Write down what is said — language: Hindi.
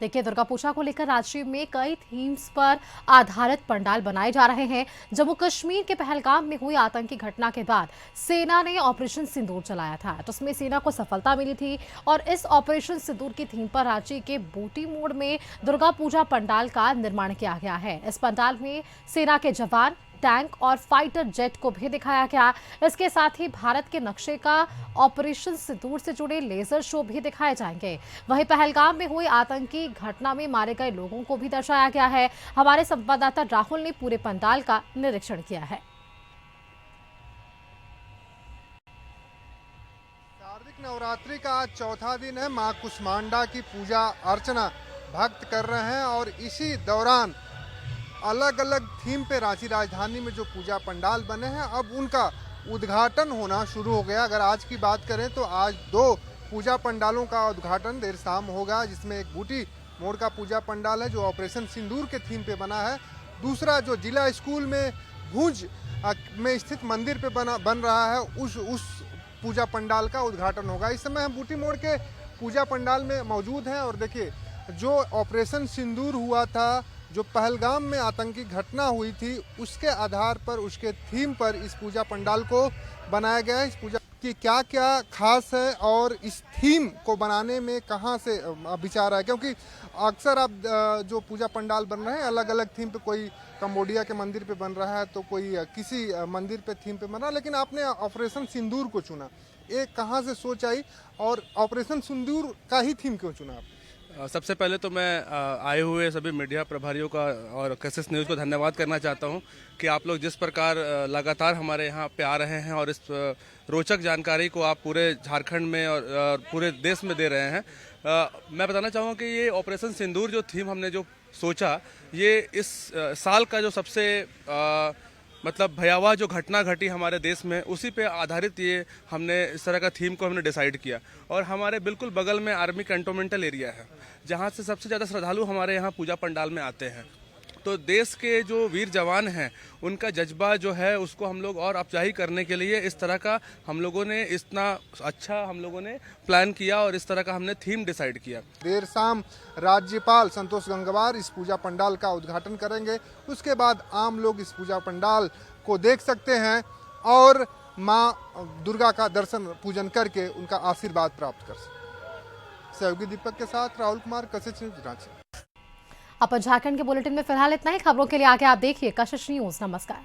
देखिए, दुर्गा पूजा को लेकर राज्य में कई थीम्स पर आधारित पंडाल बनाए जा रहे हैं। जम्मू कश्मीर के पहलगाम में हुई आतंकी घटना के बाद सेना ने ऑपरेशन सिंदूर चलाया था, तो उसमें सेना को सफलता मिली थी और इस ऑपरेशन सिंदूर की थीम पर रांची के बूटी मोड़ में दुर्गा पूजा पंडाल का निर्माण किया गया है। इस पंडाल में सेना के जवान, टैंक और फाइटर जेट को भी दिखाया गया। इसके साथ ही भारत के नक्शे का ऑपरेशन सिंदूर से जुड़े लेजर शो भी दिखाए जाएंगे। वहीं पहलगाम में हुई आतंकी घटना में मारे गए लोगों को भी दर्शाया गया है। हमारे संवाददाता राहुल ने पूरे पंडाल का निरीक्षण किया है। शारदीय नवरात्रि का आज चौथा दिन है। मां कुष्मांडा की पूजा अर्चना भक्त कर रहे हैं और इसी दौरान अलग अलग थीम पे रांची राजधानी में जो पूजा पंडाल बने हैं, अब उनका उद्घाटन होना शुरू हो गया। अगर आज की बात करें तो आज दो पूजा पंडालों का उद्घाटन देर शाम होगा, जिसमें एक बूटी मोड़ का पूजा पंडाल है जो ऑपरेशन सिंदूर के थीम पे बना है। दूसरा जो जिला स्कूल में भुज में स्थित मंदिर पे बन रहा है, उस पूजा पंडाल का उद्घाटन होगा। इस समय हम बूटी मोड़ के पूजा पंडाल में मौजूद हैं और देखिए, जो ऑपरेशन सिंदूर हुआ था, जो पहलगाम में आतंकी घटना हुई थी, उसके आधार पर, उसके थीम पर इस पूजा पंडाल को बनाया गया है। इस पूजा की क्या क्या खास है और इस थीम को बनाने में कहाँ से विचार है, क्योंकि अक्सर आप जो पूजा पंडाल बन रहे हैं अलग अलग थीम पे, कोई कंबोडिया के मंदिर पे बन रहा है तो कोई किसी मंदिर पे थीम पे बन रहा है, लेकिन आपने ऑपरेशन सिंदूर को चुना। ये कहाँ से सोच आई और ऑपरेशन सिंदूर का ही थीम क्यों चुना आपने? सबसे पहले तो मैं आए हुए सभी मीडिया प्रभारियों का और कैसेस न्यूज़ को धन्यवाद करना चाहता हूं कि आप लोग जिस प्रकार लगातार हमारे यहां पे आ रहे हैं और इस रोचक जानकारी को आप पूरे झारखंड में और पूरे देश में दे रहे हैं। मैं बताना चाहूँगा कि ये ऑपरेशन सिंदूर जो थीम हमने जो सोचा, ये इस साल का जो सबसे मतलब भयावह जो घटना घटी हमारे देश में, उसी पे आधारित ये हमने इस तरह का थीम को हमने डिसाइड किया। और हमारे बिल्कुल बगल में आर्मी कैंटोनमेंटल एरिया है, जहाँ से सबसे ज़्यादा श्रद्धालु हमारे यहाँ पूजा पंडाल में आते हैं। तो देश के जो वीर जवान हैं, उनका जज्बा जो है उसको हम लोग और अफजाही करने के लिए इस तरह का हम लोगों ने इतना अच्छा हम लोगों ने प्लान किया और इस तरह का हमने थीम डिसाइड किया। देर शाम राज्यपाल संतोष गंगवार इस पूजा पंडाल का उद्घाटन करेंगे। उसके बाद आम लोग इस पूजा पंडाल को देख सकते हैं और मां दुर्गा का दर्शन पूजन करके उनका आशीर्वाद प्राप्त कर सकते हैं। सहयोगी दीपक के साथ राहुल कुमार, कशिश न्यूज, रांची। अपन झारखंड के बुलेटिन में फिलहाल इतना ही। खबरों के लिए आगे आप देखिए कशिश न्यूज। नमस्कार।